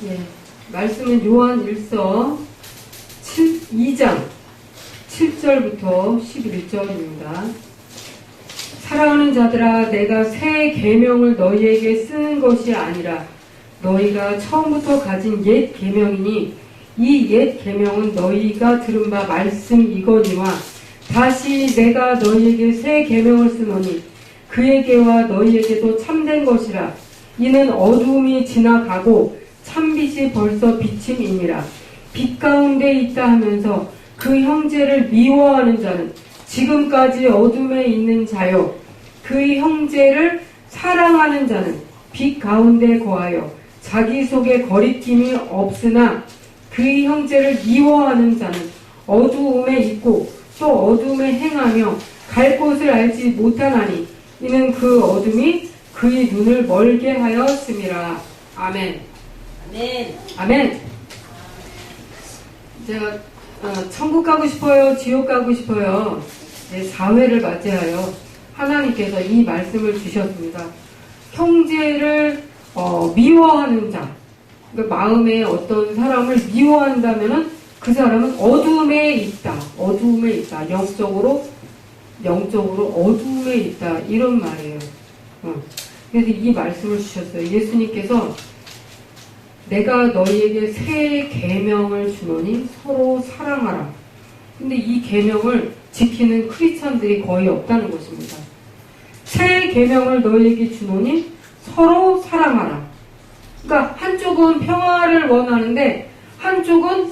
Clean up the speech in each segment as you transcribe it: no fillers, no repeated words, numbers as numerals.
예, 말씀은 요한 1서 2장 7절부터 11절입니다. 사랑하는 자들아, 내가 새 계명을 너희에게 쓰는 것이 아니라 너희가 처음부터 가진 옛 계명이니 이 옛 계명은 너희가 들은 바 말씀이거니와 다시 내가 너희에게 새 계명을 쓰노니 그에게와 너희에게도 참된 것이라. 이는 어두움이 지나가고 참빛이 벌써 비침이니라. 빛 가운데 있다 하면서 그 형제를 미워하는 자는 지금까지 어둠에 있는 자요, 그 형제를 사랑하는 자는 빛 가운데 거하여 자기 속에 거리낌이 없으나 그 형제를 미워하는 자는 어두움에 있고 또 어둠에 행하며 갈 곳을 알지 못하나니 이는 그 어둠이 그의 눈을 멀게 하였음이라. 아멘. 아멘. 아멘. 제가 천국 가고 싶어요, 지옥 가고 싶어요, 네, 사회를 맞이하여 하나님께서 이 말씀을 주셨습니다. 형제를 미워하는 자, 그러니까 마음에 어떤 사람을 미워한다면은 그 사람은 어둠에 있다. 어둠에 있다. 영적으로 어둠에 있다. 이런 말이에요. 그래서 이 말씀을 주셨어요. 예수님께서 내가 너희에게 새 계명을 주노니 서로 사랑하라. 근데 이 계명을 지키는 크리스천들이 거의 없다는 것입니다. 새 계명을 너희에게 주노니 서로 사랑하라. 그러니까 한쪽은 평화를 원하는데 한쪽은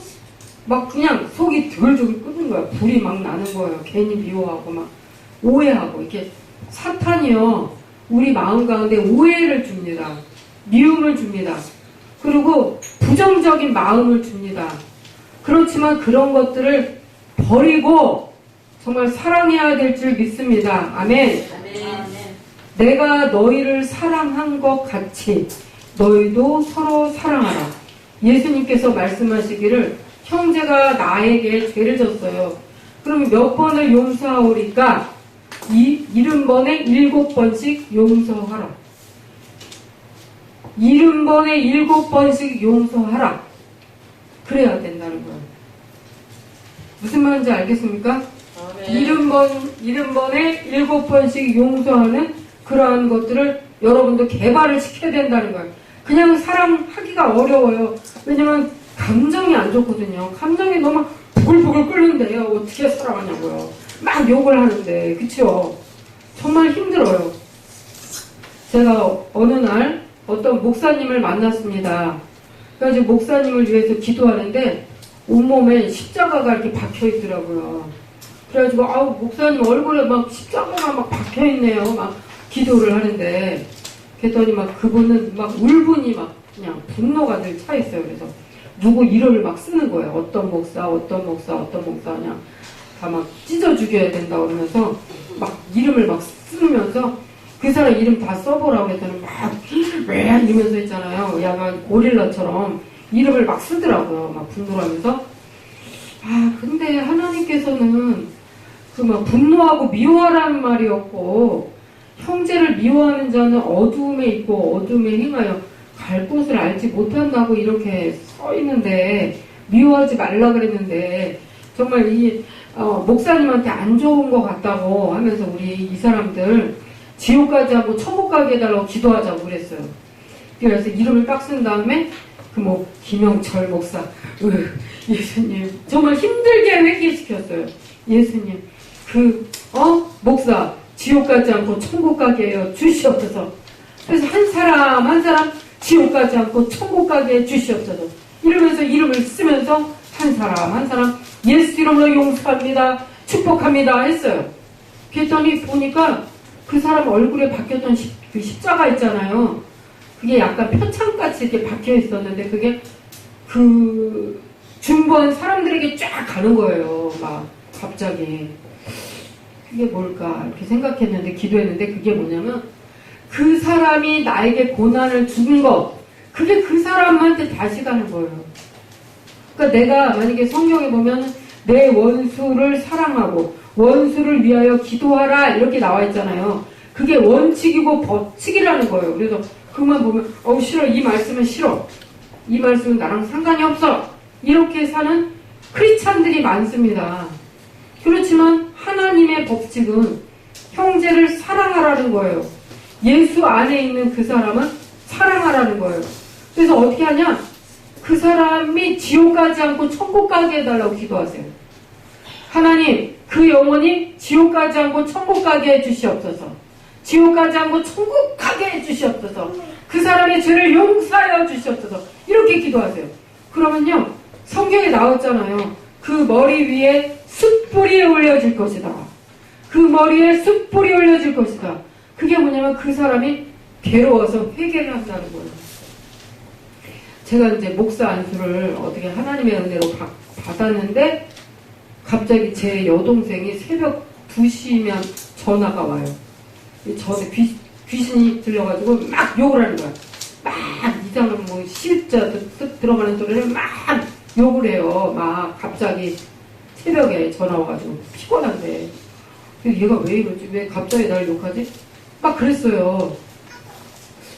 막 그냥 속이 드글드글 끓는 거야. 불이 막 나는 거예요. 괜히 미워하고 막 오해하고. 이렇게 사탄이요, 우리 마음 가운데 오해를 줍니다. 미움을 줍니다. 그리고 부정적인 마음을 줍니다. 그렇지만 그런 것들을 버리고 정말 사랑해야 될 줄 믿습니다. 아멘. 아멘. 내가 너희를 사랑한 것 같이 너희도 서로 사랑하라. 예수님께서 말씀하시기를 형제가 나에게 죄를 졌어요. 그러면 몇 번을 용서하오리까? 70번에 7번씩 용서하라. 70번에 7번씩 용서하라. 그래야 된다는 거예요. 무슨 말인지 알겠습니까? 아멘. 70번에 7번씩 용서하는 그러한 것들을 여러분도 개발을 시켜야 된다는 거예요. 그냥 사랑하기가 어려워요. 왜냐면 감정이 안 좋거든요. 감정이 너무 부글부글 끓는데요. 어떻게 사랑하냐고요. 막 욕을 하는데, 그쵸? 정말 힘들어요. 제가 어느 날 어떤 목사님을 만났습니다. 그래서 목사님을 위해서 기도하는데 온몸에 십자가가 이렇게 박혀 있더라고요. 그래가지고 아우, 목사님 얼굴에 막 십자가가 막 박혀 있네요. 막 기도를 하는데, 그랬더니 막 그분은 막 울분이 막 그냥 분노가 늘 차 있어요. 그래서 누구 이름을 막 쓰는 거예요. 어떤 목사 그냥 다 막 찢어 죽여야 된다 그러면서 막 이름을 막 쓰면서 그 사람 이름 다 써보라고 했더니 막 왜 이러면서 있잖아요. 약간 고릴라처럼 이름을 막 쓰더라고요. 막 분노하면서. 근데 하나님께서는 그 막 분노하고 미워하라는 말이었고, 형제를 미워하는 자는 어두움에 있고 어둠에 행하여 갈 곳을 알지 못한다고 이렇게 써 있는데, 미워하지 말라 그랬는데 정말 이 목사님한테 안 좋은 것 같다고 하면서 우리 이 사람들 지옥 가지 않고 천국 가게 해달라고 기도하자고 그랬어요. 그래서 이름을 딱 쓴 다음에 김영철 목사, 예수님 정말 힘들게 회개시켰어요. 예수님 목사 지옥 가지 않고 천국 가게 해요 주시옵소서. 그래서 한 사람 지옥 가지 않고 천국 가게 해 주시옵소서 이러면서 이름을 쓰면서 한 사람 예수 이름으로 용서합니다, 축복합니다 했어요. 그랬더니 보니까 그 사람 얼굴에 박혔던 그 십자가 있잖아요. 그게 약간 표창같이 이렇게 박혀 있었는데 그게 그 중보한 사람들에게 쫙 가는 거예요. 막 갑자기. 그게 뭘까 이렇게 생각했는데, 기도했는데, 그게 뭐냐면 그 사람이 나에게 고난을 준 것, 그게 그 사람한테 다시 가는 거예요. 그러니까 내가 만약에 성경에 보면 내 원수를 사랑하고 원수를 위하여 기도하라 이렇게 나와 있잖아요. 그게 원칙이고 법칙이라는 거예요. 그래서 그만 보면 싫어, 이 말씀은 싫어. 이 말씀은 나랑 상관이 없어. 이렇게 사는 크리스찬들이 많습니다. 그렇지만 하나님의 법칙은 형제를 사랑하라는 거예요. 예수 안에 있는 그 사람은 사랑하라는 거예요. 그래서 어떻게 하냐? 그 사람이 지옥 가지 않고 천국 가게 해달라고 기도하세요. 하나님, 그 영혼이 지옥 가지 않고 천국 가게 해주시옵소서. 지옥 가지 않고 천국 가게 해주시옵소서. 그 사람의 죄를 용서하여 주시옵소서. 이렇게 기도하세요. 그러면요, 성경에 나왔잖아요. 그 머리 위에 숯불이 올려질 것이다. 그 머리에 숯불이 올려질 것이다. 그게 뭐냐면 그 사람이 괴로워서 회개를 한다는 거예요. 제가 이제 목사 안수를 어떻게 하나님의 은혜로 받았는데 갑자기 제 여동생이 새벽 2시면 전화가 와요. 전에 귀신이 들려가지고 막 욕을 하는 거야. 막 이상한 뭐 시자 들어가는 소리를 막 욕을 해요. 막 갑자기 새벽에 전화 와가지고 피곤한데 얘가 왜 이러지? 왜 갑자기 날 욕하지? 막 그랬어요.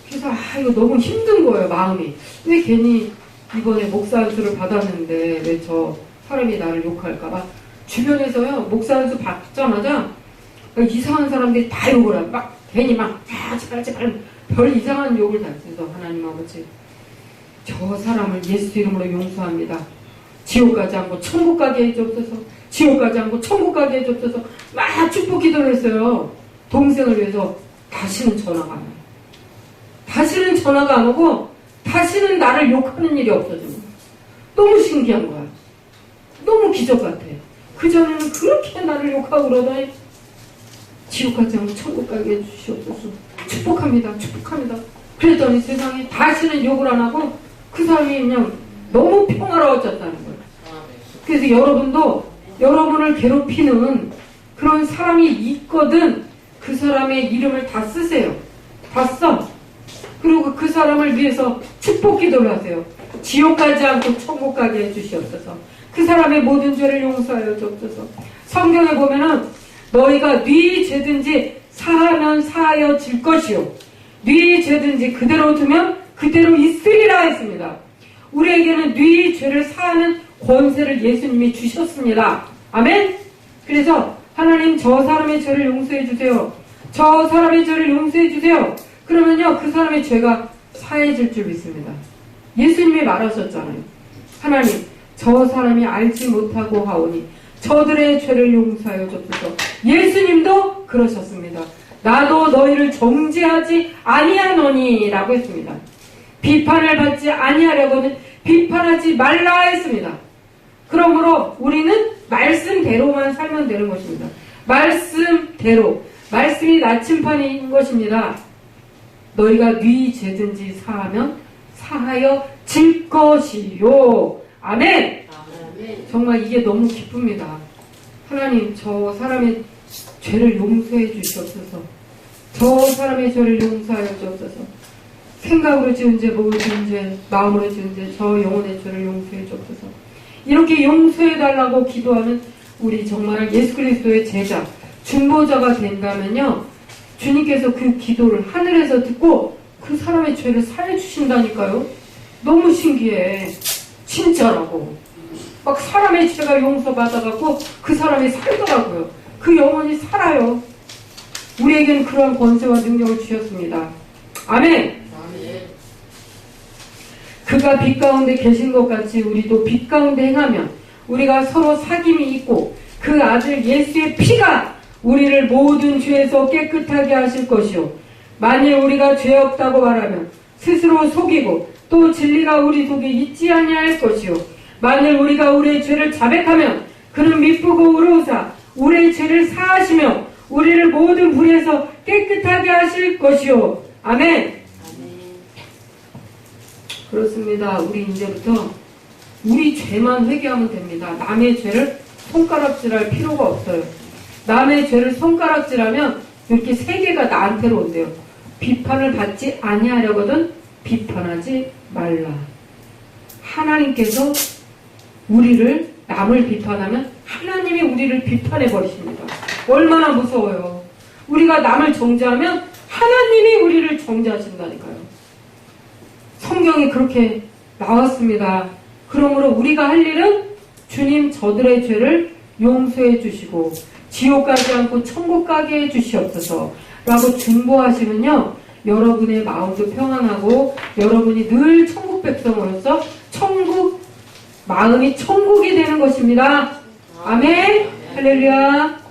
그래서 이거 너무 힘든 거예요, 마음이. 왜 괜히 이번에 목사 안수를 받았는데 왜 저 사람이 나를 욕할까봐. 주변에서요, 목사 안수 받자마자 이상한 사람들이 다 욕을 해요. 막 괜히 막 제발 별 이상한 욕을 다 해서 하나님 아버지, 저 사람을 예수 이름으로 용서합니다. 지옥 가지 않고 천국 가게 해주옵소서. 지옥 가지 않고 천국 가게 해주옵소서. 막 축복 기도를 했어요. 동생을 위해서. 다시는 전화가 안 와요. 다시는 전화가 안 오고 다시는 나를 욕하는 일이 없어지고. 너무 신기한 거야. 너무 기적 같아. 그전에는 그렇게 나를 욕하고 그러더니 지옥 가지 않고 천국 가게 해주시옵소서. 축복합니다. 축복합니다. 그랬더니 세상에 다시는 욕을 안 하고 그 사람이 그냥 너무 평화로워졌다는 거예요. 그래서 여러분도 여러분을 괴롭히는 그런 사람이 있거든 그 사람의 이름을 다 쓰세요. 다 써. 그리고 그 사람을 위해서 축복 기도를 하세요. 지옥 가지 않고 천국 가게 해주시옵소서. 그 사람의 모든 죄를 용서하여 주옵소서. 성경에 보면은 너희가 네 죄든지 사하면 사하여질 것이요 네 죄든지 그대로 두면 그대로 있으리라 했습니다. 우리에게는 네 죄를 사하는 권세를 예수님이 주셨습니다. 아멘? 그래서 하나님 저 사람의 죄를 용서해 주세요. 저 사람의 죄를 용서해 주세요. 그러면요 그 사람의 죄가 사해질 줄 믿습니다. 예수님이 말하셨잖아요. 하나님 저 사람이 알지 못하고 하오니 저들의 죄를 용서하여 주옵소서. 예수님도 그러셨습니다. 나도 너희를 정죄하지 아니하노니 라고 했습니다. 비판을 받지 아니하려고는 비판하지 말라 했습니다. 그러므로 우리는 말씀대로만 살면 되는 것입니다. 말씀대로. 말씀이 나침판인 것입니다. 너희가 네 죄든지 사하면 사하여 질 것이요. 아멘. 정말 이게 너무 기쁩니다. 하나님 저 사람의 죄를 용서해 주시옵소서. 저 사람의 죄를 용서하여 주옵소서. 생각으로 지은 죄, 몸으로 지은 죄, 마음으로 지은 죄, 저 영혼의 죄를 용서해 주옵소서. 이렇게 용서해 달라고 기도하는 우리 정말 예수 그리스도의 제자, 중보자가 된다면요, 주님께서 그 기도를 하늘에서 듣고 그 사람의 죄를 사해 주신다니까요. 너무 신기해. 진짜라고. 막 사람의 죄가 용서받아갖고 그 사람이 살더라고요. 그 영혼이 살아요. 우리에게는 그러한 권세와 능력을 주셨습니다. 아멘. 그가 빛 가운데 계신 것 같이 우리도 빛 가운데 행하면 우리가 서로 사귐이 있고 그 아들 예수의 피가 우리를 모든 죄에서 깨끗하게 하실 것이요 만일 우리가 죄 없다고 말하면 스스로 속이고 또 진리가 우리 속에 있지 아니할 것이요 만일 우리가 우리의 죄를 자백하면 그는 미쁘고 의로우사 우리의 죄를 사하시며 우리를 모든 불에서 깨끗하게 하실 것이요. 아멘. 그렇습니다. 우리 이제부터 우리 죄만 회개하면 됩니다. 남의 죄를 손가락질할 필요가 없어요. 남의 죄를 손가락질하면 이렇게 세계가 나한테로 온대요. 비판을 받지 아니하려거든 비판하지 말라. 하나님께서 우리를 남을 비판하면 하나님이 우리를 비판해 버리십니다. 얼마나 무서워요. 우리가 남을 정죄하면 하나님이 우리를 정죄하신다니까요. 성경이 그렇게 나왔습니다. 그러므로 우리가 할 일은 주님 저들의 죄를 용서해 주시고 지옥 가지 않고 천국 가게 해 주시옵소서 라고 중보하시면요, 여러분의 마음도 평안하고 여러분이 늘 천국 백성으로서 마음이 천국이 되는 것입니다. 아멘. 할렐루야.